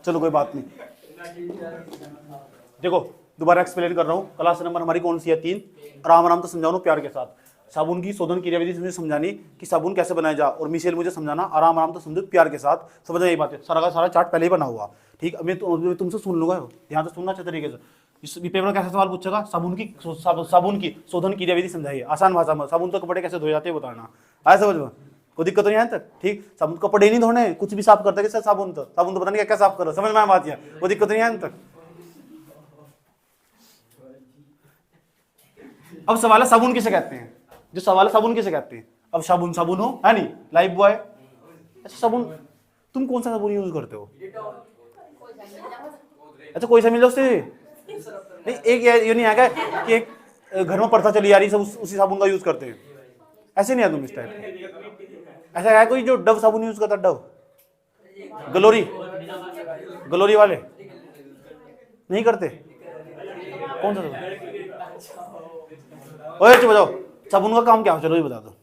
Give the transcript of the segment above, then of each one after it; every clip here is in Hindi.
चलो कोई बात नहीं। देखो दोबारा एक्सप्लेन कर रहा हूँ। क्लास नंबर हमारी कौन सी है? 3। आराम आराम से समझाऊँ प्यार के साथ। साबुन की शोधन क्रियाविधि मुझे समझानी कि साबुन कैसे बनाया जा, और मिसेल मुझे समझाना। आराम आराम से समझो प्यार के साथ, समझना यही बात है। सारा का सारा चार्ट पहले ही बना हुआ, ठीक। अब मैं तुमसे सुन लूंगा, ध्यान से सुनना अच्छे तरीके से। इस पेपर में कैसा सवाल पूछेगा? साबुन की शोधन क्रियाविधि समझाइए आसान भाषा में। साबुन तो कपड़े कैसे धोए जाते हैं बताना, आया समझ में? कोई दिक्कत नहीं है तक, ठीक। साबुन कपड़े नहीं धोने, कुछ भी साफ करते हैं साबुन तो पता नहीं क्या साफ कर रहा, समझ में बात है? कोई दिक्कत नहीं है तक। अब सवाल है साबुन किसे कहते हैं? जो सवाल है साबुन किसे कहते हैं? अब साबुन साबुन हो है नहीं, लाइफ बॉय। अच्छा साबुन, तुम कौन सा साबुन यूज करते हो? अच्छा कोई सा मिल लो उससे नहीं, एक ये नहीं आएगा कि एक घर में प्रथा चली आ रही, सब उसी साबुन का यूज करते हैं, ऐसे नहीं है तुम इस टाइप। ऐसा है कोई जो डव साबुन यूज करता? डव, ग्लोरी वाले नहीं करते? कौन सा साबुन? ओए चुप जाओ, साबुन का काम क्या हो? चलो ये बता दो।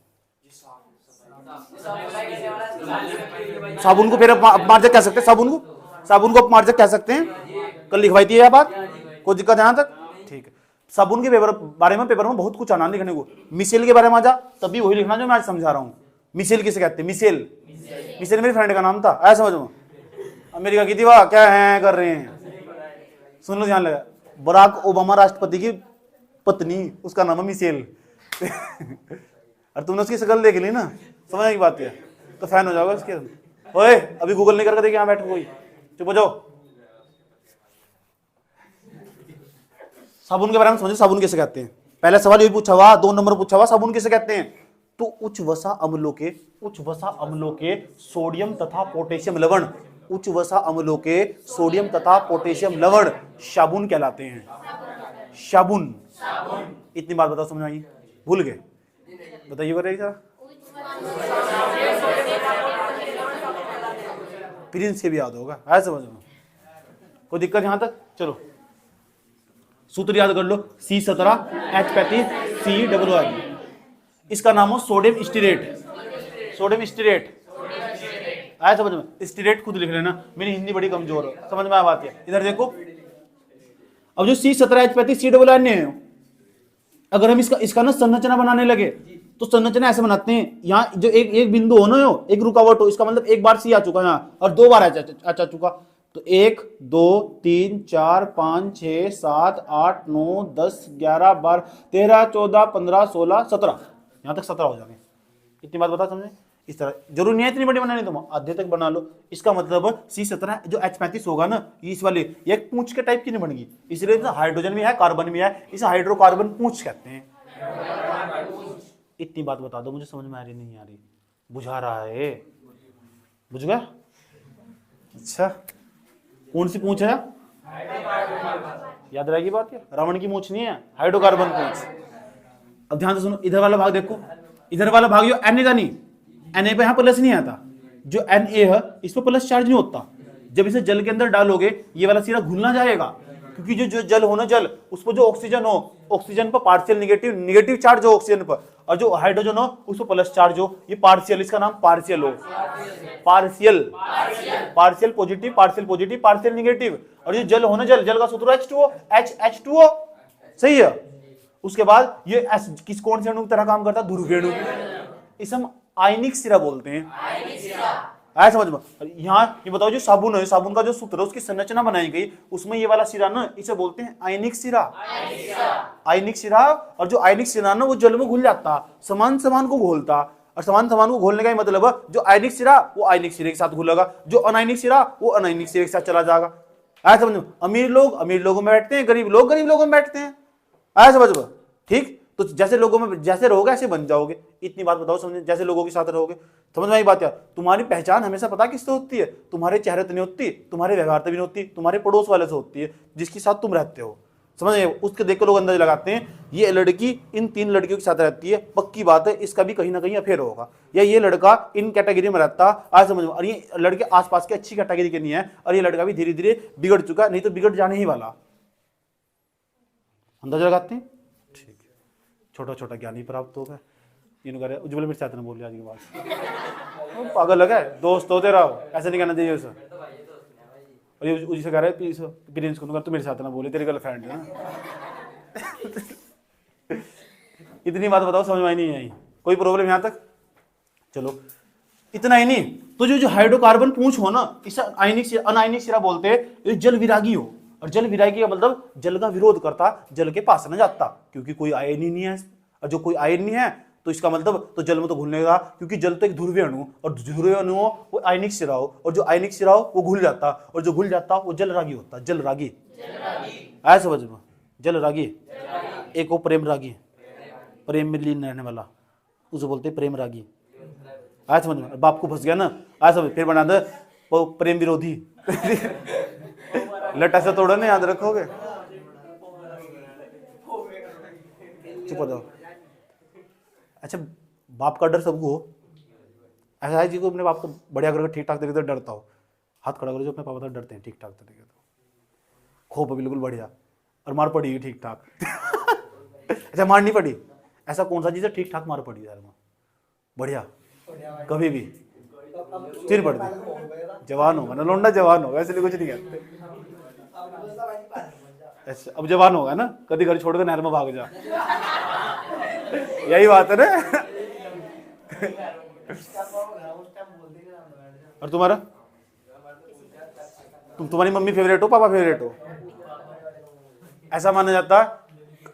साबुन को फिर अपमार्जक कह सकते हैं, साबुन को अपमार्जक कह सकते हैं। कल लिखवाई थी यह बात, कोई दिक्कत है यहाँ तक? ठीक है। साबुन के बारे में पेपर में बहुत कुछ आना लिखने को। मिसेल के बारे में आ जा तभी वही लिखना जो मैं आज समझा रहा हूँ। मिसेल किसे कहते हैं? मिसेल मेरी फ्रेंड का नाम था, ऐसा समझो। अमेरिका की थी, वाह क्या है कर रहे हैं, सुन लो ध्यान लगा। बराक ओबामा राष्ट्रपति की पत्नी, उसका नाम है मिसेल। और तुमने उसकी शक्ल देख ली ना, समझने की बात है, तो फैन हो जाओगे उसके। ओए अभी गूगल नहीं करके देखिए, यहाँ बैठ कोई, चुप हो जाओ। साबुन के बारे में समझो, साबुन किसे कहते हैं? पहला सवाल यही पूछा हुआ, 2 नंबर पूछा हुआ, साबुन किसे कहते हैं? तो उच्च वसा अम्लों के सोडियम तथा पोटेशियम लवण, उच्च वसा अम्लों के सोडियम तथा पोटेशियम लवण साबुन कहलाते हैं। साबुन, इतनी बात बताओ, समझ आई? भूल गए? बताइए बताइए। प्रिंस से भी याद होगा, है समझ में? कोई दिक्कत यहां तक? चलो सूत्र याद कर लो, C17H35COO। इसका नाम हो सोडियम स्टीरेट। आया समझ में? स्टीरेट खुद लिख लेना, मेरी हिंदी बड़ी कमजोर है, समझ में आ बात है? इधर देखो, अब जो C17H35COO है, अगर हम इसका ना संरचना बनाने लगे तो संरचना ऐसे बनाते हैं। यहाँ जो एक बिंदु हो ना, एक रुकावट हो, इसका मतलब एक बार सी आ चुका है यहाँ और 2 बार आ चुका। तो 1 2 3 4 5 6 7 8 9 10 11 12 13 14 15 16 17, यहाँ तक 17 हो जाएंगे। इतनी बात बता समझे? इस तरह जरूरी नहीं है इतनी बड़ी बनानी, तुम आधे तक बना लो। इसका मतलब C17 जो H35 होगा ना, इस वाले ये एक पूंछ के टाइप की नहीं बनेगी, इसलिए हाइड्रोजन भी है कार्बन भी है, इसे हाइड्रोकार्बन पूंछ कहते हैं। इतनी बात बता दो, मुझे समझ में आ रही नहीं आ रही? बुझा रहा है? बुझ गया? अच्छा कौन सी पूंछ है? याद रहेगी बात? रावण की मूंछ नहीं है, हाइड्रोकार्बन पूंछ। अब ध्यान से सुनो, इधर वाला भाग देखो, इधर वाला भाग जो Na था नहीं, Na पे यहाँ प्लस नहीं आता, जो Na है इस पर प्लस चार्ज नहीं होता। जब इसे जल के अंदर डालोगे ये वाला सिरा घुलना जाएगा, क्योंकि जो जल हो ना, जल उस पर जो ऑक्सीजन हो, ऑक्सीजन पर पार्शियल निगेटिव चार्ज हो ऑक्सीजन पर, और जो हाइड्रोजन हो उस पर प्लस चार्ज हो, ये पार्शियल, इसका नाम पार्शियल हो। Partial positive partial negative. और ये जल हो ना, जल का सूत्र H2O, सही है। उसके बाद ये किस कौन से अणु की तरह काम करता है? ध्रुवीय अणु। इसे हम आयनिक सिरा बोलते हैं, आया समझ में? यहाँ ये बताओ, जो साबुन है, साबुन का जो सूत्र है, उसकी संरचना बनाई गई, उसमें ये वाला सिरा ना, इसे बोलते हैं आयनिक सिरा। और जो आयनिक सिरा ना, वो जल में घुल जाता, समान को घोलता, और समान को घोलने का मतलब है जो आयनिक सिरा वो आयनिक सिरे के साथ घुलेगा, जो अनायनिक सिरा वो अनायनिक सिरे के साथ चला जाएगा। आया समझ में? अमीर लोगों में बैठते हैं, गरीब लोगों में बैठते हैं, आया समझ में? ठीक, तो जैसे लोगों में जैसे रहोगे ऐसे बन जाओगे। इतनी बात बताओ समझे? जैसे लोगों के साथ रहोगे, समझ में आई बात? यार तुम्हारी पहचान हमेशा पता किससे होती है? तुम्हारे चेहरे से नहीं होती, तुम्हारे व्यवहार से भी नहीं होती, तुम्हारे पड़ोस वाले से होती है, जिसके साथ तुम रहते हो, समझ गए? उसके देख कर लोग अंदाजा लगाते हैं ये लड़की इन 3 लड़कियों के साथ रहती है, पक्की बात है इसका भी कहीं ना कहीं अफेयर होगा, या ये लड़का इन कैटेगरी में रहता, आज समझ में? और ये लड़के आसपास के अच्छी कैटेगरी के नहीं है, और ये लड़का भी धीरे धीरे बिगड़ चुका, नहीं तो बिगड़ जाने ही वाला। अंदाजा लगाते हैं? ठीक है, छोटा छोटा ज्ञान ही प्राप्त होगा। उज्ज्वल मेरे साथ ने बोल लिया आज की बात, पागल लगा है, दोस्त होते रहो, ऐसे नहीं कहना चाहिए उसे। और ये उसी से कह रहा है प्रिंस को, तू मेरे साथ ना बोले, तेरी गर्लफ्रेंड है ना। इतनी बात बताओ, समझ में नहीं आई? कोई प्रॉब्लम यहां तक? चलो, इतना ही नहीं, तो जो हाइड्रोकार्बन पूंछ हो ना, इसे अनायनिक सिरा बोलते हैं। ये जल विरागी हो, और जल विरागी का मतलब जल का विरोध करता, जल के पास न जाता, क्योंकि कोई आयन ही नहीं है। और जो कोई आयन नहीं है तो इसका मतलब तो जल में तो घुलने का, क्योंकि जल तो एक ध्रुवीय अणु, और ध्रुवीय अणु हो वो आयनिक सिरा हो, और जो आयनिक सिरा हो वो घुल जाता, और जो घुल जाता वो जल रागी होता। जल रागी आया समझ में? जल रागी। एक वो प्रेम रागी, प्रेम में लीन रहने वाला, उसे बोलते प्रेम रागी। आया समझ में? बाप को फंस गया ना, आया समझ, फिर बना दे वो प्रेम विरोधी। लटा से तोड़ो ना, याद रखोगे। चुप हो जाओ। अच्छा, बाप का डर सबको हो, ऐसा है जी को अपने बाप को बढ़िया करके ठीक ठाक तरीके से डरता हो, हाथ खड़ा करो जो अपने पापा से डरते हैं ठीक ठाक तरीके से, खोप बिल्कुल बढ़िया, और मार पड़ी ठीक ठाक। अच्छा, मार नहीं पड़ी, ऐसा कौन सा चीज है ठीक ठाक मार पड़ी यार, बढ़िया कभी भी चिर पड़ दी, जवान होगा ना लौंडा, जवान होगा, इसलिए कुछ नहीं कहते। अच्छा, अब जवान होगा ना, कभी घर छोड़कर नहर में भाग जा। यही बात है ना। और तुम्हारा, तुम्हारी मम्मी फेवरेट हो, पापा फेवरेट हो? ऐसा माना जाता है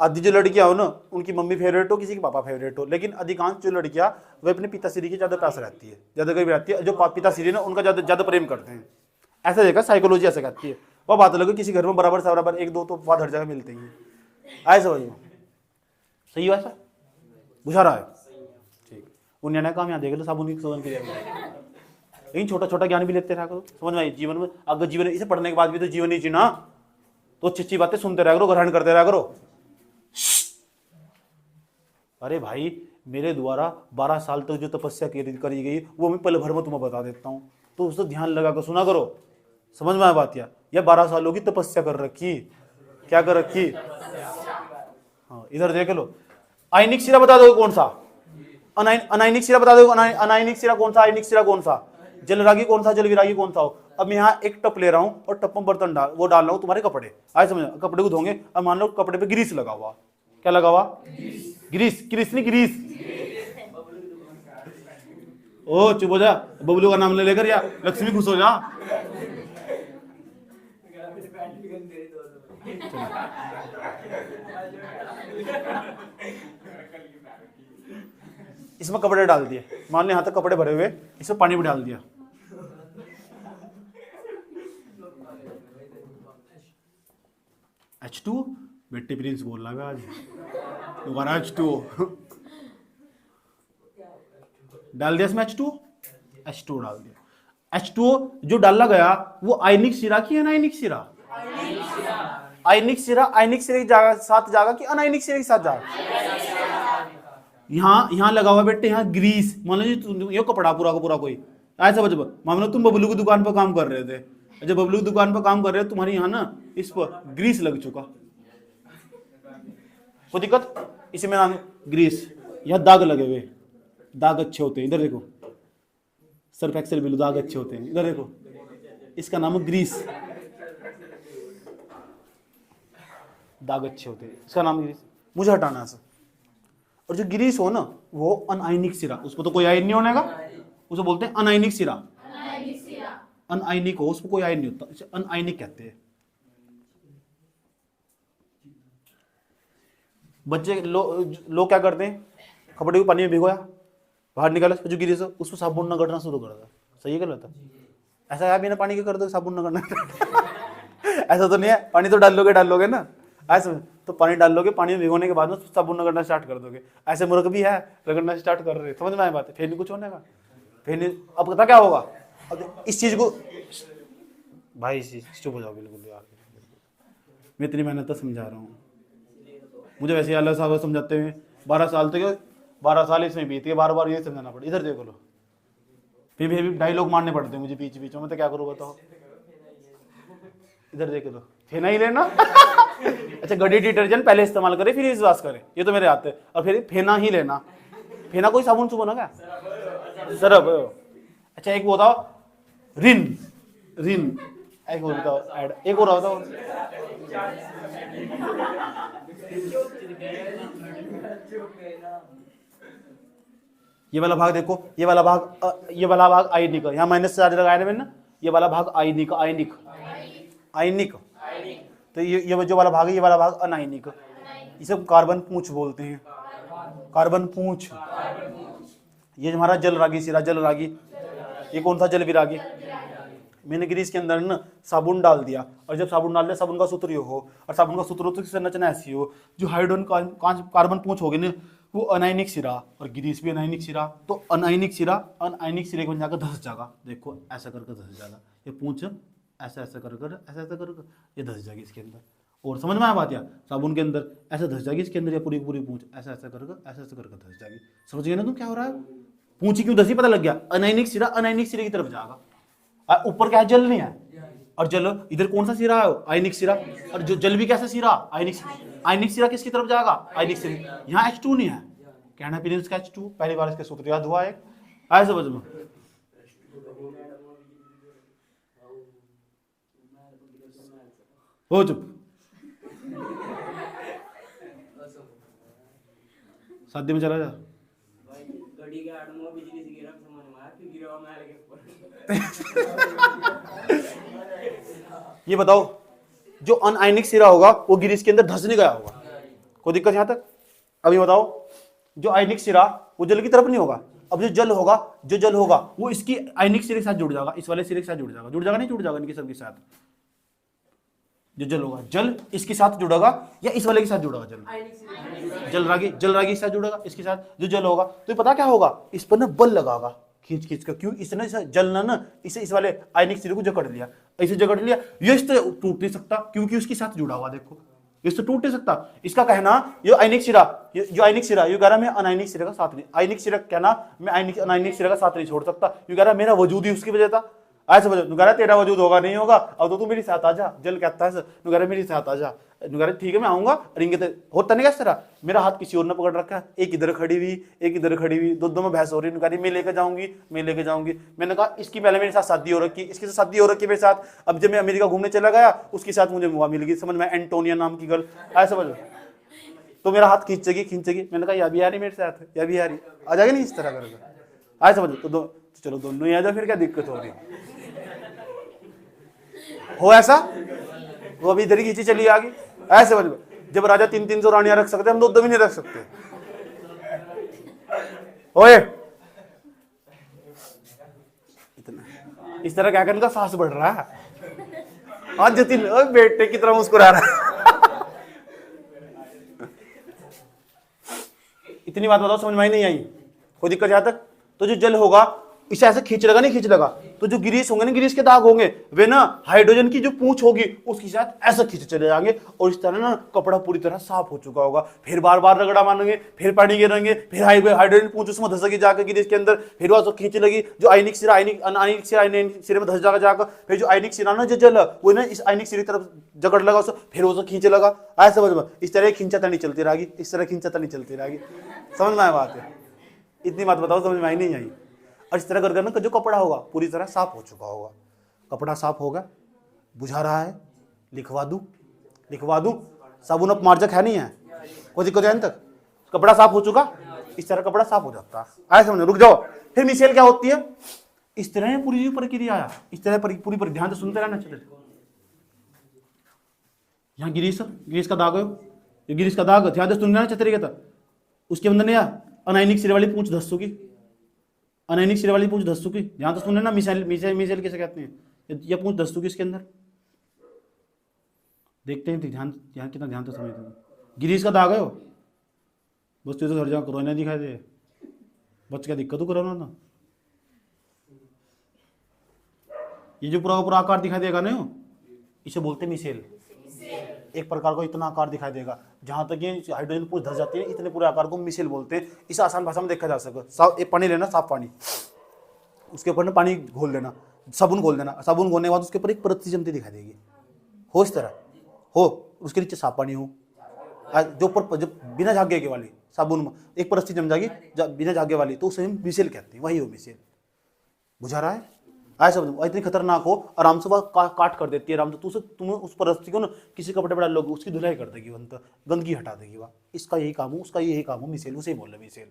आधी जो लड़कियां हो ना, उनकी मम्मी फेवरेट हो, किसी की पापा फेवरेट हो, लेकिन अधिकांश जो लड़कियां वे अपने पिताश्री की ज्यादा पास रहती है, ज्यादा करीब रहती है। जो पिताश्री ना उनका ज्यादा प्रेम करते हैं, ऐसा देखा, साइकोलॉजी ऐसा कहती है। वह बात अलग है, किसी घर में बराबर से बराबर एक दो तो बात हर जगह मिलते ही है। आए समझ में? सही हो ऐसा बुझा रहा है? ठीक। उन्हें ना काम यहाँ देख लो, साबुन की सोन की जगह, लेकिन छोटा छोटा ज्ञान भी लेते रहा करो, समझ में आई? जीवन में अगर जीवन इसे पढ़ने के बाद भी तो जीवन ही जीना, तो अच्छी अच्छी बातें सुनते रहा करो, ग्रहण करते रहा करो। अरे भाई, मेरे द्वारा 12 साल तक जो तपस्या करी गई वो मैं पल भर में तुम्हें बता देता हूं, तो उसको ध्यान लगा कर सुना करो। समझ में आया बात? या 12 सालों की तपस्या कर रखी, क्या कर रखी? हाँ, इधर देख लो, आयनिक सिरा बता दो कौन सा, अनायनिक सिरा बता दो, अनायनिक सिरा कौन सा, आयनिक सिरा कौन सा, जलरागी कौन सा, जल विरागी कौन सा हो। अब मैं यहाँ एक टप ले रहा हूँ और टप में बर्तन डाल रहा हूँ तुम्हारे कपड़े, आए समझ? कपड़े को धोंगे, अब मान लो कपड़े पे ग्रीस लगा हुआ, क्या लगा हुआ? ग्रीस। ग्रीस नहीं ग्रीस। ओ चुप हो जा, बबलू का नाम ले लेकर, या लक्ष्मी खुश हो जा। इसमें कपड़े डाल दिए, मान लो यहां तक कपड़े भरे हुए, इसमें पानी भी डाल दिया, H2 बेटे प्रिंस बोल रहा है आज दोबारा, H2 डाल दिया इसमें, H2 डाल दिया। H2 जो डाला गया वो आयनिक सिरा की अनायनिक सिरा? आयनिक सिरा। आयनिक सिरे की साथ जागा कि अनायनिक सिरे के साथ जागा? यहाँ लगा हुआ बेटे, यहाँ ग्रीस, मान लो ये कपड़ा पूरा का पूरा कोई ऐसा बच, मान लो तुम बबलू की दुकान पर काम कर रहे थे, जब बबलू की दुकान पर काम कर रहे हो, तुम्हारे यहाँ ना इस पर ग्रीस लग चुका, कोई दिक्कत? इसी में नाम ग्रीस, यहाँ दाग लगे हुए, दाग अच्छे होते हैं, इधर देखो, सर्फ एक्सेल बिल्कुल दाग अच्छे होते हैं, इधर देखो, इसका नाम है ग्रीस, दाग अच्छे होते हैं, इसका नाम ग्रीस, मुझे हटाना है। और जो ग्रीस हो ना वो अनायनिक सिरा, उसको तो कोई आयन नहीं होने का, उसे बोलते हैं अनायनिक सिरा। अनायनिक हो, उसको कोई आयन नहीं होता, इसे अनायनिक कहते हैं। बच्चे लोग क्या करते हैं, कपड़े को पानी में भिगोया, बाहर निकाला, जो गिरी से उसको साबुन न करना शुरू कर दिया, सही है गलत है? ऐसा है बिना पानी के कर दो साबुन न करना। ऐसा तो नहीं है, पानी तो डाल लोगे ना, ऐसे तो पानी डाल लोगे, पानी में भिगोने के बाद में साबुन न करना स्टार्ट कर दोगे। ऐसे मूर्ख भी है, रगड़ना स्टार्ट कर रहे, समझ में आए बात? फिर नहीं कुछ होने का, फिर नहीं। अब पता क्या होगा, अब इस चीज को भाई चुप हो जाओ बिल्कुल यार, मैं इतनी मेहनत से समझा रहा हूँ, मुझे वैसे अल्लाह साहब समझाते हुए 12 साल तक, 12 साल इसमें बीत गए, बार बार ये समझाना पड़ा। इधर देखो लो, फिर भी डायलॉग मारने पड़ते हैं मुझे बीच बीच में, तो क्या करूँ बताओ? इधर देख लो, फेना ही लेना। अच्छा, गड्डी डिटर्जेंट पहले इस्तेमाल करे फिर विश्वास करे, ये तो मेरे हाथ है, और फिर फेना ही लेना। फेना कोई साबुन से बना क्या? सरफ। अच्छा, एक वो था रिन, एक और बताओ, ऐड एक और बताओ। ये वाला भाग देखो, ये वाला भाग आयनिक, यहाँ माइनस से ज्यादा लगाया ना मैंने, ये वाला भाग आयनिक, आयनिक आयनिक। तो ये जो वाला भाग है, ये वाला भाग अनायनिक। इसे कार्बन पूंछ बोलते हैं, कार्बन पूंछ। ये हमारा जल रागी सिरा, जल रागी। ये कौन सा? जल विरागी। मैंने ग्रीस के अंदर ना साबुन डाल दिया, और जब साबुन डाल दिया, साबुन का सूत्र ये हो, और साबुन का सूत्र हो तो संरचना ऐसी हो, जो हाइड्रोजन कार्बन पूंछ होगी ना, वो अनायनिक सिरा, और ग्रीस भी अनायनिक सिरा। तो अनायनिक सिरा अनायनिक सिरे बन जाकर धस जाएगा। देखो ऐसा करके धस जाएगा, ये पूंछ ऐसा ऐसा कर ऐसा ऐसा कर ये धस जाएगी इसके अंदर। और समझ में आया बात? या साबुन के अंदर ऐसा धस जाएगी, इसके अंदर ये पूरी पूरी पूंछ ऐसा ऐसा करके ऐसा ऐसा करके धस जाएगी। समझ गए ना तुम क्या हो रहा है? पूंछ क्यों धसी, पता लग गया? अनायनिक सिरा अनायनिक सिरे की तरफ जाएगा। ऊपर क्या है? जल नहीं है, और जल इधर कौन सा सिरा है? आयनिक सिरा। और जो जल भी कैसा सिरा? आयनिक सिरा किसकी तरफ जाएगा? आयनिक सिरे। यहाँ H2 नहीं है, कहना पीने उसका H2। पहली बार इसके सूत्र याद हुआ है, आए समझ में? हो चुप, शादी में चला जा। ये बताओ, जो अनआयनिक सिरा होगा वो ग्रीस के अंदर धस नहीं गया होगा, कोई दिक्कत यहां तक? अभी बताओ, जो आयनिक सिरा वो जल की तरफ नहीं होगा। अब जो जल होगा वो इसकी आयनिक सिरे के साथ जुड़ जाएगा, इस वाले सिरे के साथ जुड़ जाएगा। जुड़ जाएगा नहीं जुड़ जाएगा? इनके सबके साथ जो जल होगा, जल इसके साथ जुड़ेगा या इस वाले के साथ जुड़ेगा? जल रागी के साथ जुड़ेगा, इसके साथ जो जल होगा। तो पता क्या होगा? इस पर ना बल लगागा, खींच कर। क्यों? इसने जल ना इसे इस वाले आयनिक सिरे को जकड़ लिया, ऐसे जकड़ लिया। ये इस तरह टूट नहीं सकता क्योंकि उसके साथ जुड़ा हुआ। देखो इससे टूट नहीं सकता। इसका कहना ये आयनिक सिरा, जो आयनिक सिरा, ये कह रहा मैं अनायनिक सिरे का साथ नहीं, आयनिक सिरा कहना मैं अनायनिक सिरे का साथ नहीं छोड़ सकता। ये कह रहा मेरा वजूद ही उसकी वजह था। ऐसे वजह कह रहा तेरा वजूद होगा नहीं होगा, अब तो तू मेरे साथ आ जा। जल कहता है कह रहा मेरे साथ आ जा। ठीक है मैं आऊंगा। रिंगे होता नहीं कैसे तरह, मेरा हाथ किसी और ने पकड़ रखा है, एक इधर खड़ी हुई एक इधर खड़ी हुई, दो में बहस हो रही है। मैं लेकर जाऊंगी मैं लेकर जाऊंगी। मैंने कहा इसकी पहले मेरे साथ शादी हो रखी, इसके साथ शादी हो रखी मेरे साथ। अब जब मैं अमेरिका घूमने चला गया, उसके साथ मुझे मुआ मिल गई, समझ में? एंटोनिया नाम की गर्ल, ऐसा समझ। तो मेरा हाथ खींचेगी। मैंने कहा यह भी आ रही मेरे साथ, यह भी आ रही, आ जाएगी नहीं इस तरह करके, ऐसा समझ। तो चलो दोनों ही आ जाओ, फिर क्या दिक्कत हो रही हो? ऐसा वो अभी इधर ही खींची चली आगे, ऐसे समझ। जब राजा 300 रानियां रख सकते, हम दो भी नहीं रख सकते। ओए इतना इस तरह क्या करने का साहस बढ़ रहा है आज जतिन, बेटे की तरह मुस्कुरा रहा है। इतनी बात बताओ, समझ में नहीं आई? कोई दिक्कत यहां तक? तो जो जल होगा इसे ऐसे खींच लगा, नहीं खींच लगा, तो जो ग्रीस होंगे ना, ग्रीस के दाग होंगे, वे ना हाइड्रोजन की जो पूंछ होगी उसके साथ ऐसा खींचे चले जाएंगे, और इस तरह ना कपड़ा पूरी तरह साफ हो चुका होगा। फिर बार बार रगड़ा मारेंगे, फिर पानी गिरेंगे, फिर हाइड्रोजन पूंछ उसमें धसगी जाकर ग्रीस के अंदर, फिर वह खींच लगी। जो आयनिक सिरा अनायनिक सिरे में धस जाकर, फिर जो आयनिक सिरा ना जो जल वो ना इस आयनिक सिरे की तरफ जकड़ लगा उसको, फिर वो खींचे लगा। ऐसा समझ में? इस तरह खींचातानी चलती रहेगी, इस तरह खींचातानी चलती रहेगी। समझ में आया बात है? इतनी बात बताओ, समझ में आई नहीं आई? और इस तरह कर करना जो कपड़ा होगा पूरी तरह साफ हो चुका होगा। कपड़ा साफ होगा, बुझा रहा है, लिखवा दूं। साबुन अब मार्जक है नहीं है, कोई दिक्कत है तक? कपड़ा साफ हो चुका, इस तरह कपड़ा साफ हो जाता है। आए समझो? रुक जाओ। फिर मिसेल क्या होती है? इस तरह पूरी प्रक्रिया आया, इस तरह पूरी पर ध्यान से सुनते रहना चाहिए। यहाँ ग्रीस का दाग है, ये ग्रीस का दाग, ध्यान से सुनना चाहिए तरीके था। उसके अंदर नया अनायनिक सिरे वाली पूंछ धस चुकी, अनायनिक सिरे वाली पूंछ धस चुकी। ध्यान तो सुनने ना, मिसाइल कैसे कहते हैं, ये पूंछ धस चुकी इसके अंदर। देखते हैं ध्यान कितना ध्यान तो समझते हैं। गिरीश का दाग है वो, बस तुझे घर जा कोरोना दिखाई दे, बच क्या दिक्कत हो कोरोना ना। ये जो पूरा पूरा आकार दिखाई देगा ना, इसे बोलते हैं मिसेल। एक प्रकार को इतना आकार दिखाई देगा, जहां तक ये हाइड्रोजन पूंछ धस जाती है, इतने पूरे आकार को मिसेल बोलते हैं। इसे आसान भाषा में देखा जा सके, एक पानी लेना, साफ पानी, उसके ऊपर ना पानी घोल देना, साबुन घोल देना, साबुन घोलने के बाद उसके ऊपर एक परत जमती दिखाई देगी, हो इस तरह हो, उसके नीचे साफ पानी हो, जो ऊपर जब बिना झागे के वाली साबुन में एक परत जम जाएगी बिना झागे वाली, तो उसे हम मिसेल कहते हैं। वही हो मिसेल, बुझा रहा है? ऐसा इतनी खतरनाक हो, आराम से वह काट कर देती है आराम से। तुम्हें उस परिस्थिति को ना किसी कपड़े पर डाल लोगे, उसकी धुलाई कर देगी, गंदगी हटा देगी वह। इसका यही काम हो, उसका यही काम हो। मिशेल उसे बोल रहे मिशेल,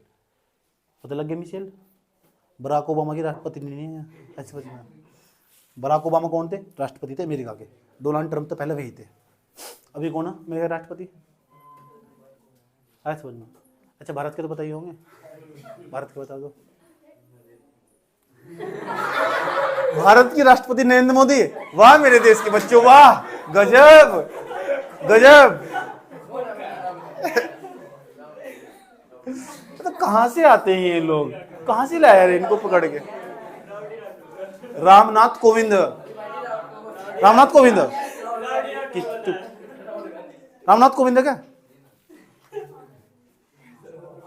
पता लग गया मिशेल। बराक ओबामा की राष्ट्रपति नहीं है ऐसे बचना। बराक ओबामा कौन थे? राष्ट्रपति थे अमेरिका के। डोनाल्ड ट्रंप तो पहले वही थे। अभी कौन है मेरे राष्ट्रपति? ऐसे समझना। अच्छा भारत के तो बताइए होंगे, भारत के बता दो। भारत की राष्ट्रपति नरेंद्र मोदी। वाह मेरे देश के बच्चों, वाह, गजब गजब। तो कहां से आते हैं ये लोग, कहां से लाया है इनको पकड़ के? रामनाथ कोविंद, रामनाथ कोविंद, रामनाथ कोविंद है क्या?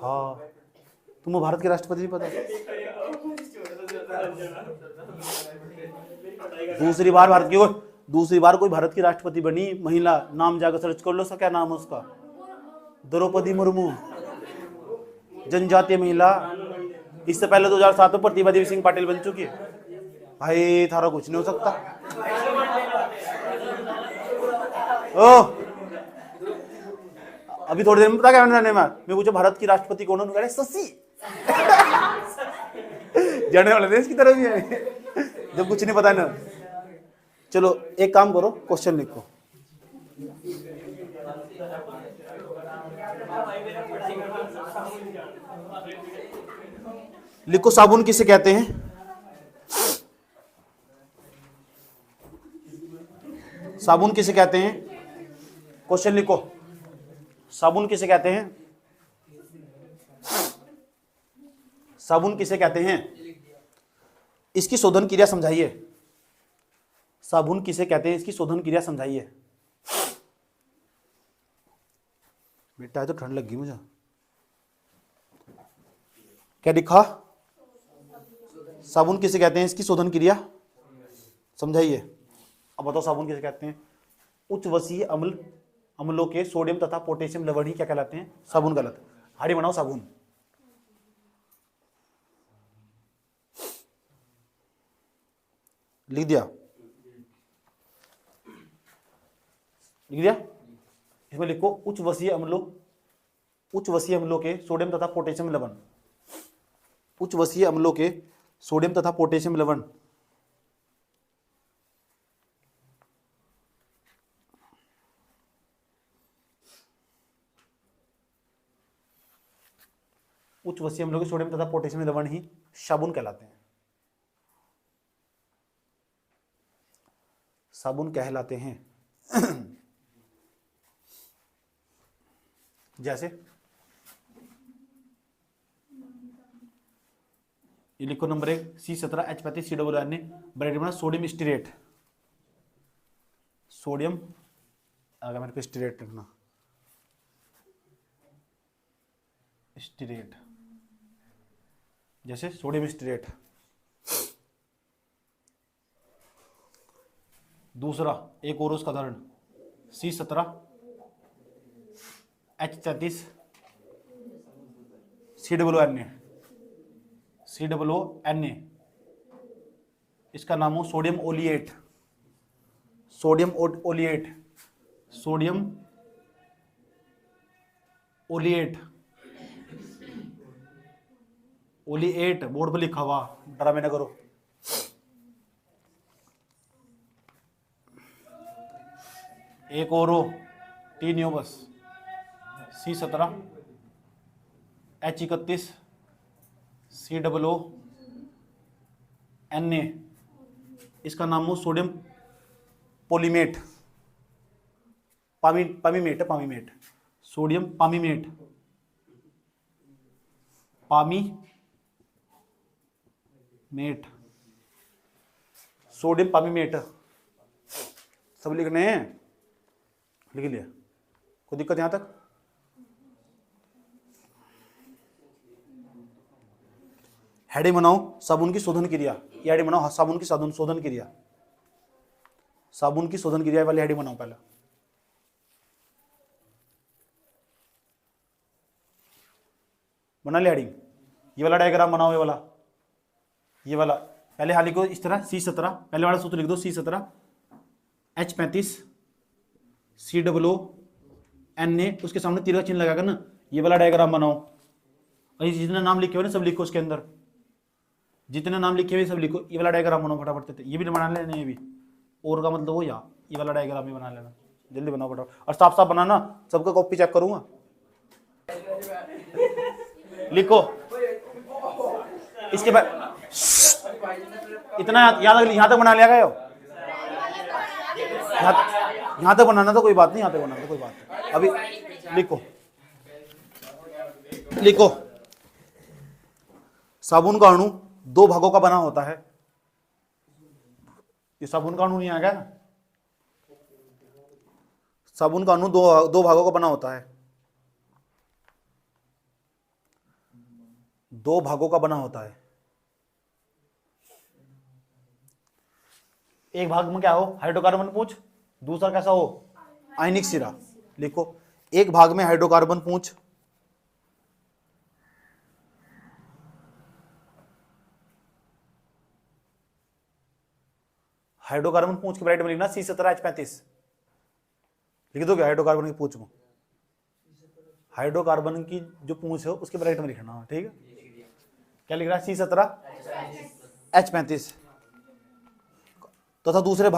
हाँ, तुम्हें भारत के राष्ट्रपति नहीं पता? दूसरी बार कोई भारत की राष्ट्रपति बनी महिला, नाम जाकर सर्च कर लो, उसका क्या नाम है उसका? द्रौपदी मुर्मू, जनजातीय महिला। इससे पहले 2007 में प्रतिभा देवी सिंह पाटिल बन चुकी है। भाई थारा कुछ नहीं हो सकता। ओ अभी थोड़ी देर में पता क्या मैं पूछा भारत की राष्ट्रपति कौन है? शशि। जाने वाले देश की तरफ भी है जब कुछ नहीं पता ना। चलो एक काम करो, क्वेश्चन लिखो। लिखो साबुन किसे कहते हैं? साबुन किसे कहते हैं? क्वेश्चन लिखो, साबुन किसे कहते हैं? साबुन किसे कहते हैं? इसकी शोधन क्रिया समझाइए। साबुन किसे कहते हैं, इसकी शोधन क्रिया समझाइए। बेटा तो ठंड लग गई मुझे। क्या लिखा? साबुन किसे कहते हैं, इसकी शोधन क्रिया समझाइए। अब बताओ साबुन किसे कहते हैं? उच्च वसीय अम्लों के सोडियम तथा पोटेशियम लवण ही क्या कहलाते हैं? साबुन। गलत। हाड़ी बनाओ साबुन। लिख दिया? लिख दिया? इसमें लिखो उच्च वसीय अम्लों के सोडियम तथा पोटेशियम लवण। उच्च वसीय अम्लों के सोडियम तथा पोटेशियम लवण उच्च वसीय अम्लों के सोडियम तथा पोटेशियम लवण ही साबुन कहलाते हैं। साबुन कहलाते हैं। जैसे ये लिखो नंबर 1 C17H35 COO ब्रेड बना सोडियम स्टीरेट। सोडियम आगे मेरे पे स्टीरेट लिखना, स्टीरेट जैसे सोडियम स्टीरेट। दूसरा एक और उसका उदाहरण C17H33 COO इसका नाम हो सोडियम ओलिएट। सोडियम ओलिएट, सोडियम ओलिएट, ओलिएट बोर्ड पर लिखा हुआ, ड्रामे ना करो। एक और हो 3 हो बस, C17H31 COO इसका नाम हो सोडियम पॉलीमेट, पामीमेट है, पामीमेट, सोडियम पामीमेट, पामीमेट, सोडियम पामीमेट। सब लिखने हैं? लिख लिया? कोई दिक्कत यहां तक? हेडिंग बनाओ साबुन की शोधन क्रिया। ये हेडिंग बनाओ साबुन की शोधन क्रिया। साबुन की शोधन क्रिया वाली हेडिंग बनाओ पहले। बना लिया हेडिंग? ये वाला डायग्राम बनाओ, ये वाला पहले हाल लिखो इस तरह C17, पहले वाला सूत्र लिख दो C17 H35 COO Na, उसके सामने तीर का चिन्ह लगाकर ना ये वाला डायग्राम बनाओ, और जितने नाम लिखे हुए ना सब लिखो उसके अंदर, जितने नाम लिखे हुए सब लिखो, ये वाला डायग्राम बनाओ फटाफट। ये भी बना लेना, ये भी और का मतलब हो या ये वाला डायग्राम भी बना लेना, जल्दी बनाओ फटाफट, और साफ साफ बनाना, सबका कॉपी चेक करूंगा। लिखो इसके बाद इतना यहां तक बना लिया गया हो, यहां तक बनाना तो कोई बात नहीं, यहां तक बनाना तो कोई बात नहीं। अभी लिखो लिखो साबुन का अणु 2 भागों का बना होता है। ये साबुन का अणु नहीं आ गया ना, साबुन का अणु दो भागों का बना होता है, 2 भागों का बना होता है। एक भाग में क्या हो, हाइड्रोकार्बन पूंछ, दूसरा कैसा हो, आयनिक सिरा। लिखो एक भाग में हाइड्रोकार्बन पूंछ, हाइड्रोकार्बन पूंछ के ब्रैकेट में लिखना C17H35, लिख दोगे हाइड्रोकार्बन की पूंछ में, हाइड्रोकार्बन की जो पूंछ है उसके ब्रैकेट में लिखना, ठीक है। क्या लिख रहा है, C17H35, तथा दूसरे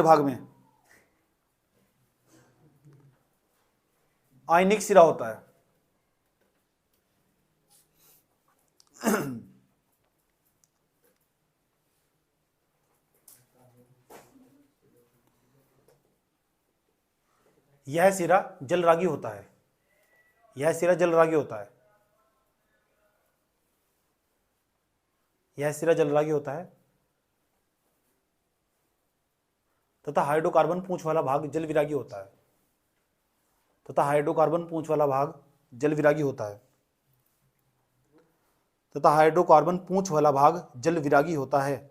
भाग में आयनिक सिरा होता है। यह सिरा जलरागी होता है, यह सिरा जलरागी होता है, यह सिरा जलरागी होता है, तथा हाइड्रोकार्बन पूंछ वाला भाग जल विरागी होता है, तथा हाइड्रोकार्बन पूंछ वाला भाग जल विरागी होता है, तथा हाइड्रोकार्बन पूंछ वाला भाग जल विरागी होता है।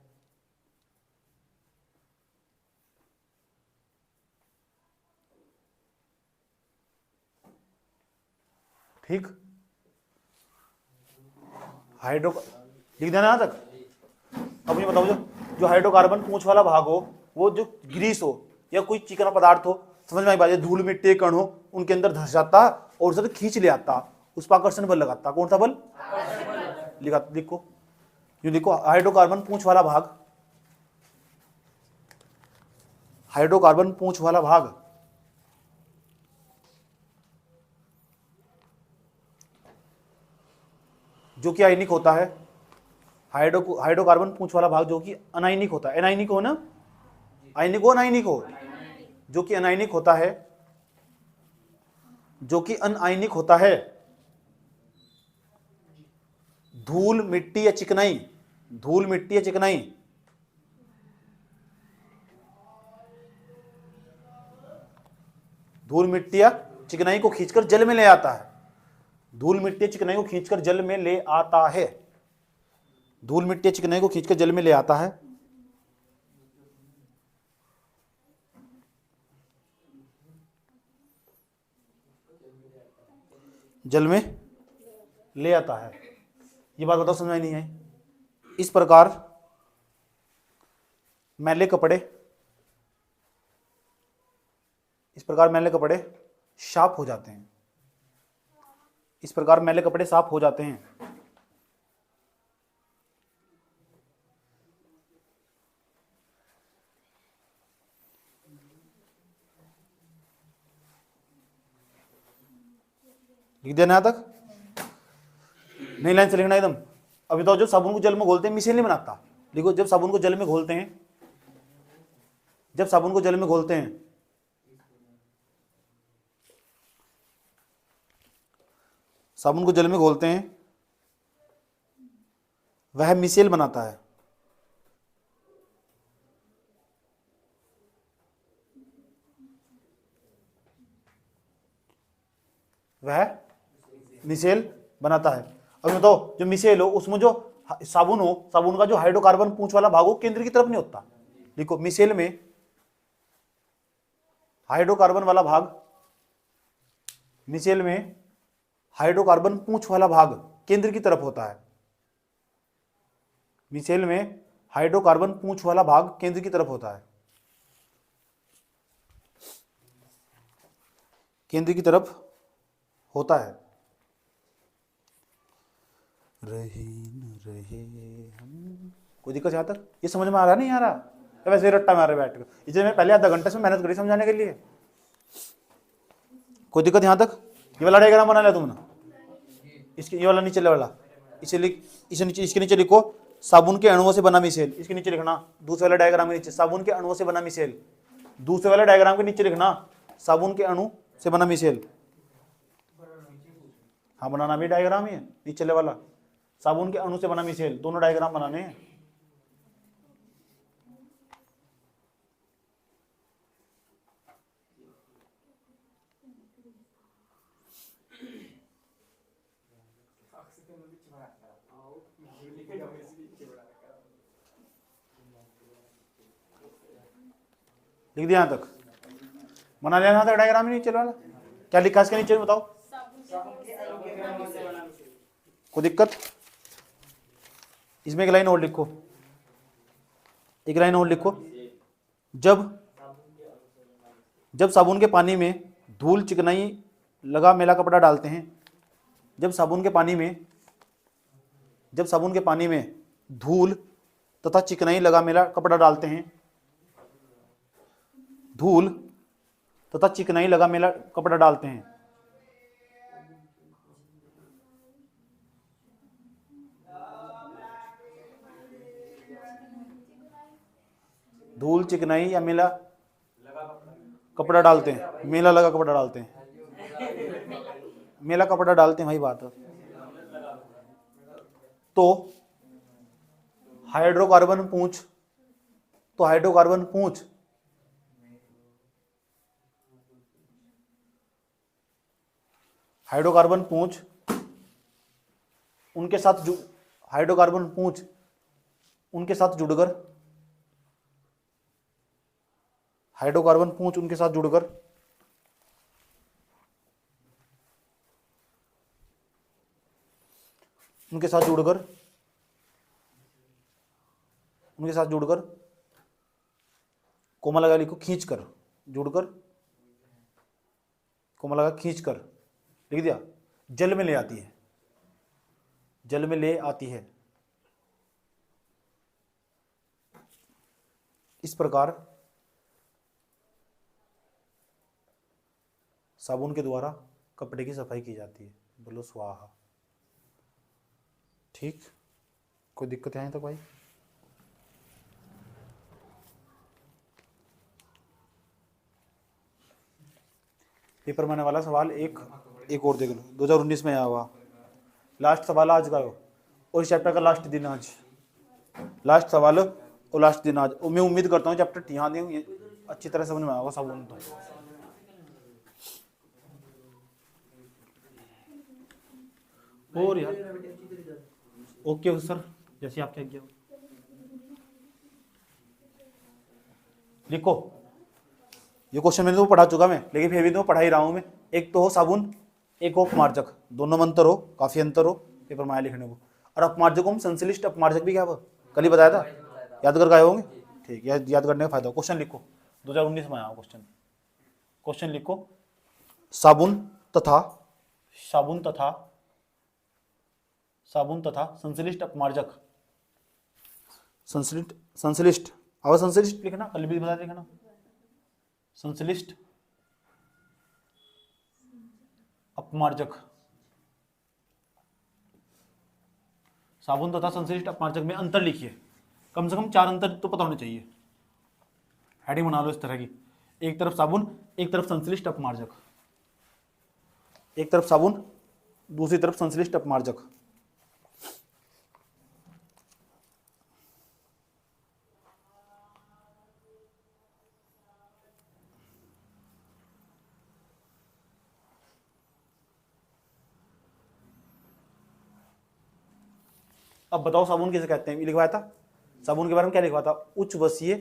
ठीक, हाइड्रो लिख देना यहां तक। अब मुझे बताओ, जो हाइड्रोकार्बन पूंछ वाला भाग हो, वो जो ग्रीस हो या कोई चिकना पदार्थ हो, समझ में आई बात है, धूल मिट्टी कण हो, उनके अंदर धस जाता और उसे खींच ले आता, उस पर आकर्षण बल लगाता। कौन सा बल, लिखो ये लिखो, हाइड्रोकार्बन पूंछ वाला भाग, हाइड्रोकार्बन पूंछ वाला भाग जो कि आयनिक होता है, हाइड्रोकार्बन पूंछ वाला भाग जो कि अनायनिक होता है, एनायनिक हो ना, आयनिक हो अनायनिक हो, जो कि अनायनिक होता है, जो कि अनायनिक होता है, धूल मिट्टी या चिकनाई, धूल मिट्टी या चिकनाई, धूल मिट्टी या चिकनाई को खींचकर जल में ले आता है, धूल मिट्टी चिकनाई को खींचकर जल में ले आता है, धूल मिट्टी चिकनाई को खींचकर जल में ले आता है। जल में ले आता है, ये बात बताओ, समझ नहीं आई। इस प्रकार मैले कपड़े, इस प्रकार मैले कपड़े साफ हो जाते हैं, इस प्रकार मैले कपड़े साफ हो जाते हैं। लिख देना यहां तक, नई लाइन से लिखना एकदम। अभी तो जब साबुन को जल में घोलते हैं, मिसेल नहीं बनाता, देखो जब साबुन को जल में घोलते हैं, जब साबुन को जल में घोलते हैं, साबुन को जल में घोलते हैं, वह मिसेल बनाता है, वह मिसेल बनाता है। अब बताओ, जो मिसेल हो उसमें जो साबुन हो, साबुन का जो हाइड्रोकार्बन पूंछ वाला भाग हो केंद्र की तरफ नहीं होता। देखो मिसेल में हाइड्रोकार्बन वाला भाग, मिसेल में हाइड्रोकार्बन पूंछ वाला भाग केंद्र की तरफ होता है, मिसेल में हाइड्रोकार्बन पूंछ वाला भाग केंद्र की तरफ होता है, केंद्र की तरफ होता है। रहे न रहे हम, कोई दिक्कत यहां तक? ये समझ में आ रहा नहीं आ रहा? तो वैसे रट्टा मारे बैठ कर, इसलिए मैं पहले आधा घंटे से मेहनत करी समझाने के लिए। कोई दिक्कत यहां तक? ये वाला डायग्राम बना लिया तुमने? इसके ये वाला नीचे वाला, इसे नीचे, इसके नीचे लिखो साबुन के अणुओं से बना मिसेल। इसके नीचे लिखना दूसरे वाले डायग्राम के नीचे साबुन के अणुओं से बना मिसेल। दूसरे वाले डायग्राम के नीचे लिखना साबुन के अणु से बना मिसेल। हाँ बनाना भी डायग्राम ही है, नीचे वाला साबुन के अणु से बना मिसेल, दोनों डायग्राम बनाने हैं। लिख दिया यहां तक? बना लिया यहां तक डायग्राम ही नीचे वाला? क्या लिखा इसके नीचे बताओ? कोई दिक्कत? इसमें एक लाइन और लिखो, एक लाइन और लिखो। जब साबुन के पानी में धूल चिकनाई लगा मेला कपड़ा डालते हैं, जब साबुन के पानी में धूल तथा चिकनाई लगा मेला कपड़ा डालते हैं, धूल तथा चिकनाई लगा मेला कपड़ा डालते हैं, धूल चिकनाई या मेला कपड़ा डालते हैं, मेला लगा कपड़ा डालते हैं, मेला कपड़ा डालते हैं, वही बात है। तो हाइड्रोकार्बन पूंछ उनके साथ जुड़कर कोमा लगा लिखो खींचकर, जुड़कर कोमा लगा खींचकर लिख दिया, जल में ले आती है। इस प्रकार साबुन के द्वारा कपड़े की सफाई की जाती है। बोलो स्वाहा। ठीक, कोई दिक्कत है तक भाई? पेपर में आने वाला सवाल एक और देख लो, 2019 में आया हुआ लास्ट सवाल आज का हो, और इस चैप्टर का लास्ट दिन आज, लास्ट सवाल और लास्ट दिन आज। और मैं उम्मीद करता हूँ चैप्टर ध्यान दें अच्छी तरह समझ में आएगा साबुन। तो और यार ओके सर, जैसे आप क्या लिखो। ये क्वेश्चन मैंने तो पढ़ा चुका मैं, लेकिन फिर भी तो पढ़ा ही रहा हूं मैं। एक तो हो साबुन, एक हो अपमार्जक, दोनों में अंतर हो, काफी अंतर हो पेपर में आया लिखने को। और अपमार्जक हम संश्लिष्ट अपमार्जक भी क्या वो कल ही बताया था, याद करके आए होंगे? ठीक, याद करने का फायदा। क्वेश्चन लिखो, 2019 में आया क्वेश्चन लिखो। साबुन तथा संश्लिष्ट अपमार्जक, संश्लिष्ट लिखना, कल भी बता लिखना, संश्लिष्ट अपमार्जक। साबुन तथा संश्लिष्ट अपमार्जक में अंतर लिखिए, कम से कम 4 अंतर तो पता होने चाहिए। हेडिंग बना लो इस तरह की, एक तरफ साबुन, एक तरफ संश्लिष्ट अपमार्जक, एक तरफ साबुन, दूसरी तरफ संश्लिष्ट अपमार्जक। अब बताओ साबुन किसे कहते हैं? लिखवाया था साबुन के बारे में, क्या लिखवाया था? उच्च वसीय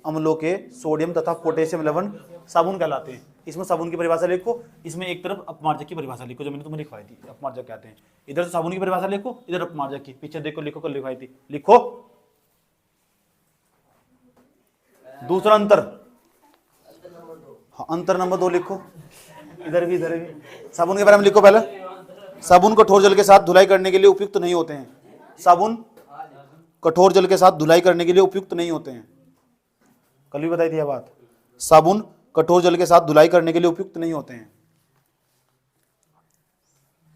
अम्लों के सोडियम तथा पोटेशियम लवण साबुन कहलाते हैं। इसमें साबुन की परिभाषा लिखो, इसमें एक तरफ अपमार्जक की परिभाषा लिखो जो मैंने तुम्हें लिखवाई थी, अपमार्जक कहते हैं। इधर से साबुन की परिभाषा लिखो, इधर अपमार्जक की, पीछे देखो लिखो कल लिखवाई थी, लिखो। दूसरा अंतर, हाँ अंतर नंबर 2 लिखो, इधर भी इधर भी। साबुन के बारे में लिखो पहले, साबुन कठोर जल के साथ धुलाई करने के लिए उपयुक्त नहीं होते हैं। साबुन कठोर जल के साथ धुलाई करने के लिए उपयुक्त नहीं होते हैं, कल भी बताई थी यह बात। साबुन कठोर जल के साथ धुलाई करने के लिए उपयुक्त नहीं होते हैं।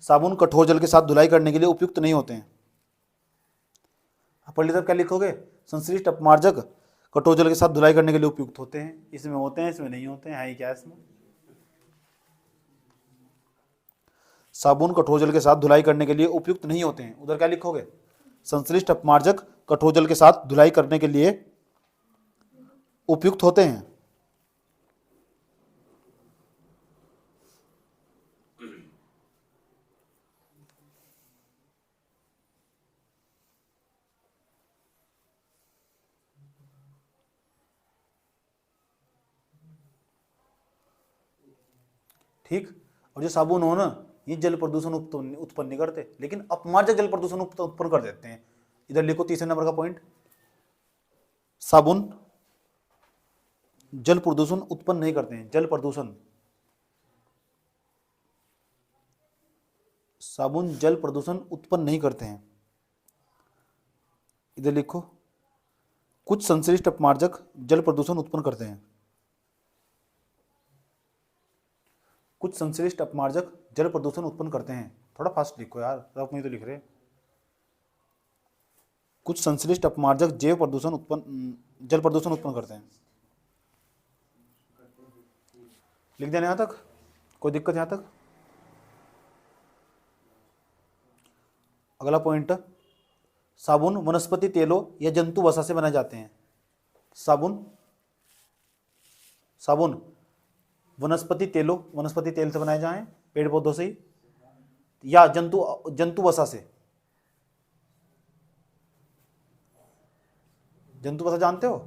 साबुन कठोर जल के साथ धुलाई करने के लिए उपयुक्त नहीं होते हैं। पढ़ ली तब क्या लिखोगे, संश्लिष्ट अपमार्जक कठोर जल के साथ धुलाई करने के लिए उपयुक्त होते हैं, इसमें होते हैं इसमें नहीं होते हैं, है क्या इसमें। साबुन कठोर जल के साथ धुलाई करने के लिए उपयुक्त नहीं होते हैं, उधर क्या लिखोगे, संश्लिष्ट अपमार्जक कठोर जल के साथ धुलाई करने के लिए उपयुक्त होते हैं। ठीक, और जो साबुन हो ना ये जल प्रदूषण उत्पन्न नहीं करते, लेकिन अपमार्जक जल प्रदूषण उत्पन्न कर देते हैं। इधर लिखो तीसरे नंबर का पॉइंट, साबुन जल प्रदूषण उत्पन्न नहीं करते हैं। जल प्रदूषण, साबुन जल प्रदूषण उत्पन्न नहीं करते हैं। इधर लिखो, कुछ संश्लिष्ट अपमार्जक जल प्रदूषण उत्पन्न करते हैं। कुछ संश्लिष्ट अपमार्जक जल प्रदूषण उत्पन्न करते हैं, थोड़ा फास्ट लिखो यार, रफ में तो लिख रहे। कुछ संश्लिष्ट अपमार्जक जल प्रदूषण उत्पन्न करते हैं। लिख देना यहां तक, कोई दिक्कत यहां तक। अगला पॉइंट, साबुन वनस्पति तेलों या जंतु वसा से बनाए जाते हैं। साबुन वनस्पति तेल से बनाए जाएं, पेड़ पौधों से ही, या जंतु वसा से। जंतु वसा जानते हो,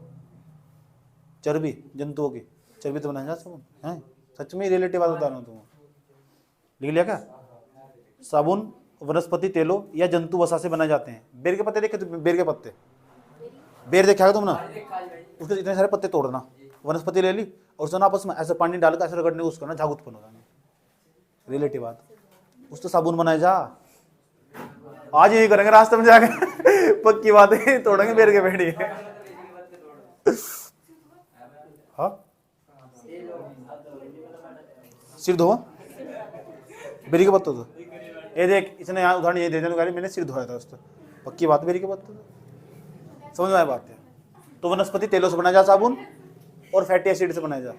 चर्बी, जंतुओं की चर्बी तो बनाया जा साबुन है, सच में रिलेटिव बात बता रहा हूं तुम्हें। लिख लिया क्या, साबुन वनस्पति तेलों या जंतु वसा से बनाए जाते हैं। बेर के पत्ते देखे तो, बेर के पत्ते, बेर देखा तुम ना, उसके इतने सारे पत्ते तोड़ना, वनस्पति ले ली और उसने आपस में ऐसे पानी डालकर ऐसे रगड़ने उसको ना झाग उत्पन्न हो जाना, रिलेटिव बात, उस तो साबुन बनाए जा। आज यही करेंगे रास्ते में जाके पक्की बात है, तोड़ेंगे बेर के पेड़। हाँ सिर धोआ बेरी के पत्तों से, ये देख इसने यहाँ उदाहरण ये दे दिया, मैंने सिर धोया था उसको, पक्की बात बेरी के पत्तों से, समझ में आया बात है। तो वनस्पति तेलों से बनाया जा साबुन और फैटी एसिड से बनाया जा,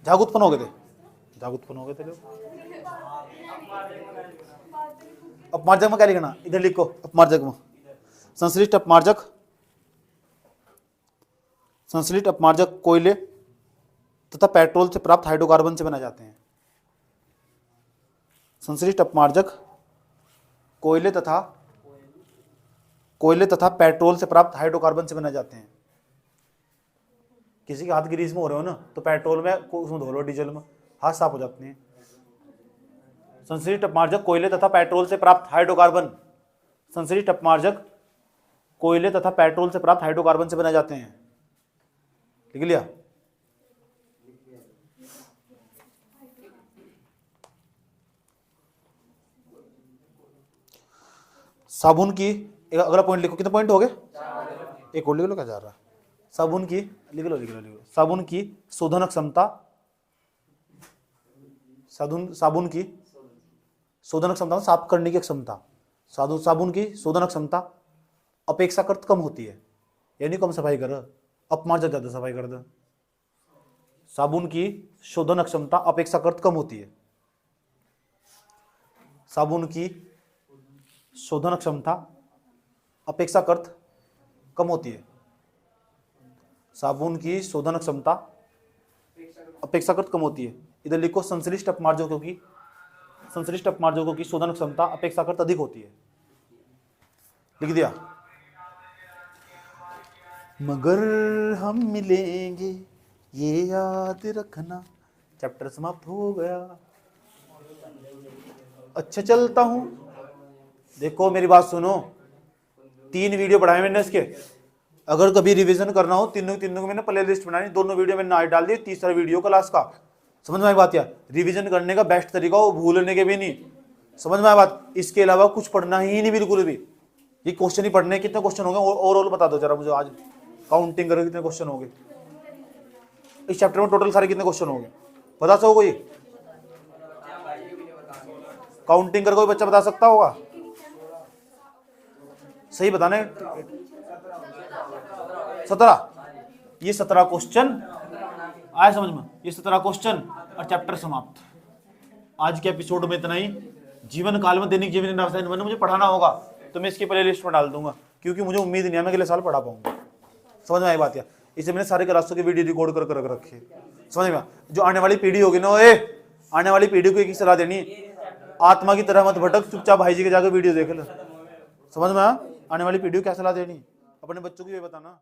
झाग उत्पन्न हो गए थे लोग। अपमार्जक में क्या लिखना, इधर लिखो, अपमार्जक में संश्लिष्ट अपमार्जक कोयले तथा पेट्रोल से प्राप्त हाइड्रोकार्बन से बनाए जाते हैं। संश्लिष्ट अपमार्जक कोयले तथा पेट्रोल से प्राप्त हाइड्रोकार्बन से बनाए जाते हैं। किसी के हाथ ग्रीस में हो रहे हो ना, तो पेट्रोल में उसमें धो लो, डीजल में, हाथ साफ हो जाते हैं। संश्लिष्ट अपमार्जक कोयले तथा पेट्रोल से प्राप्त हाइड्रोकार्बन, संश्लिष्ट अपमार्जक कोयले तथा पेट्रोल से प्राप्त हाइड्रोकार्बन से बनाए जाते हैं। लिख लिया, साबुन की, एक अगला पॉइंट लिखो, कितने पॉइंट हो गए, एक और लिख लो, क्या जा रहा है। साबुन की, लिख लो, साबुन की शोधन क्षमता, साबुन की शोधन क्षमता, साफ करने की क्षमता, साबुन की शोधन क्षमता अपेक्षाकृत कम होती है, यानी कम सफाई कर, अपमार्जक ज्यादा सफाई कर दे। साबुन की शोधन क्षमता अपेक्षाकृत कम होती है, साबुन की शोधन क्षमता अपेक्षाकृत कम होती है, साबुन की शोधन क्षमता अपेक्षाकृत कम होती है। इधर लिखो, संश्लिष्ट अपमार्जकों की शोधन क्षमता अपेक्षाकृत अधिक होती है। लिख दिया, मगर हम मिलेंगे ये याद रखना, चैप्टर समाप्त हो गया। अच्छा चलता हूं। देखो मेरी बात सुनो, 3 वीडियो पढ़ाए मैंने इसके। अगर कभी रिवीजन करना हो, तीनों को मैंने प्ले लिस्ट बनाई, दोनों वीडियो मैंने आज डाल दी, तीसरा वीडियो क्लास का। समझ में आई बात? या रिवीजन करने का बेस्ट तरीका हो, भूलने के भी नहीं। समझ में आई बात? इसके अलावा कुछ पढ़ना ही नहीं बिल्कुल भी। ये क्वेश्चन ही पढ़ने, कितने क्वेश्चन हो गए ओवरऑल बता दो जरा मुझे आज, काउंटिंग करो कितने क्वेश्चन हो गए इस चैप्टर में, टोटल सारे कितने क्वेश्चन हो गए बता सको कोई? काउंटिंग कर कोई बच्चा बता सकता होगा? सही बताने। 17। ये 17 क्वेश्चन आए समझ में? ये 17 क्वेश्चन और चैप्टर समाप्त। आज के एपिसोड में इतना ही। जीवन काल में दैनिक जीवन रसायन मुझे पढ़ाना होगा तो मैं इसकी प्ले लिस्ट में डाल दूंगा, क्योंकि मुझे उम्मीद नहीं है मैं अगले साल पढ़ा पाऊंगा। समझ में आई बात? या इसे मैंने सारे क्लासों की वीडियो रिकॉर्ड कर रख रखे। समझ में? जो आने वाली पीढ़ी होगी ना, आने वाली पीढ़ी को एक ही सलाह देनी, आत्मा की तरह मत भटक, चुपचाप भाई जी के जाकर वीडियो देख ले। समझ में? आने वाली पीढ़ी को क्या सलाह देनी, अपने बच्चों को ये बताना।